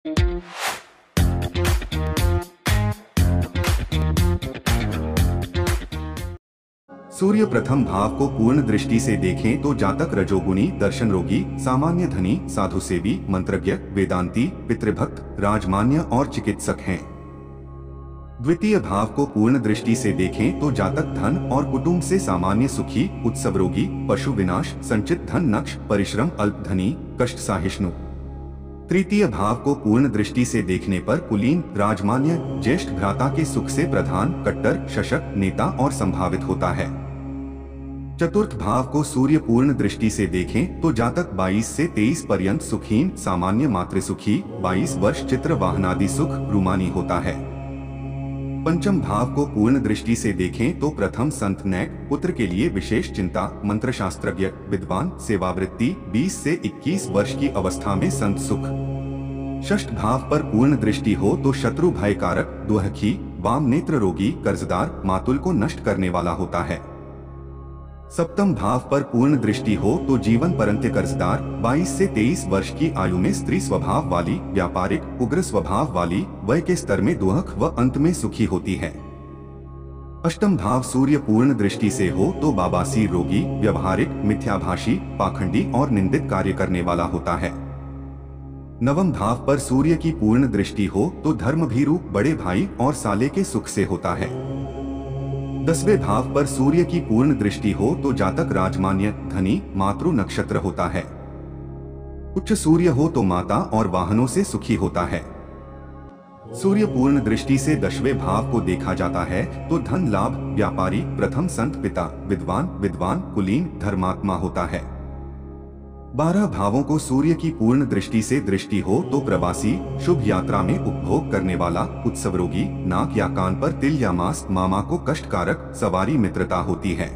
सूर्य प्रथम भाव को पूर्ण दृष्टि से देखें तो जातक रजोगुणी, दर्शन रोगी, सामान्य धनी, साधु सेवी, मंत्रज्ञ, वेदांती, पितृभक्त, राजमान्य और चिकित्सक हैं। द्वितीय भाव को पूर्ण दृष्टि से देखें तो जातक धन और कुटुंब से सामान्य सुखी, उत्सव रोगी, पशु विनाश, संचित धन नक्ष, परिश्रम, अल्प धनी, कष्ट सहिष्णु। तृतीय भाव को पूर्ण दृष्टि से देखने पर कुलीन, राजमान्य, ज्येष्ठ भ्राता के सुख से प्रधान, कट्टर, शशक, नेता और संभावित होता है। चतुर्थ भाव को सूर्य पूर्ण दृष्टि से देखें तो जातक 22 से 23 पर्यंत सुखहीन, सामान्य मातृसुखी, 22 वर्ष चित्र वाहनादि सुख, रूमानी होता है। पंचम भाव को पूर्ण दृष्टि से देखें तो प्रथम संत नैक, पुत्र के लिए विशेष चिंता, मंत्रशास्त्रज्ञ, विद्वान, सेवावृत्ति, 20 से 21 वर्ष की अवस्था में संत सुख। षष्ठ भाव पर पूर्ण दृष्टि हो तो शत्रु भय कारक, दुहखी, वाम नेत्र रोगी, कर्जदार, मातुल को नष्ट करने वाला होता है। सप्तम भाव पर पूर्ण दृष्टि हो तो जीवन पर्यंत कर्जदार, 22 से 23 वर्ष की आयु में स्त्री स्वभाव वाली, व्यापारिक, उग्र स्वभाव वाली, वय के स्तर में दुहख व अंत में सुखी होती है। अष्टम भाव सूर्य पूर्ण दृष्टि से हो तो बाबासी रोगी, व्यवहारिक, मिथ्याभाषी, पाखंडी और निंदित कार्य करने वाला होता है। नवम भाव पर सूर्य की पूर्ण दृष्टि हो तो धर्मभीरु, बड़े भाई और साले के सुख से होता है। 10वें भाव पर सूर्य की पूर्ण दृष्टि हो तो जातक राजमान्य, धनी, मातृ नक्षत्र होता है। उच्च सूर्य हो तो माता और वाहनों से सुखी होता है। सूर्य पूर्ण दृष्टि से 10वें भाव को देखा जाता है तो धन लाभ, व्यापारी, प्रथम संत पिता, विद्वान, कुलीन, धर्मात्मा होता है। 12 भावों को सूर्य की पूर्ण दृष्टि से दृष्टि हो तो प्रवासी, शुभ यात्रा में उपभोग करने वाला, उत्सव रोगी, नाक या कान पर तिल या मांस, मामा को कष्टकारक, सवारी मित्रता होती है।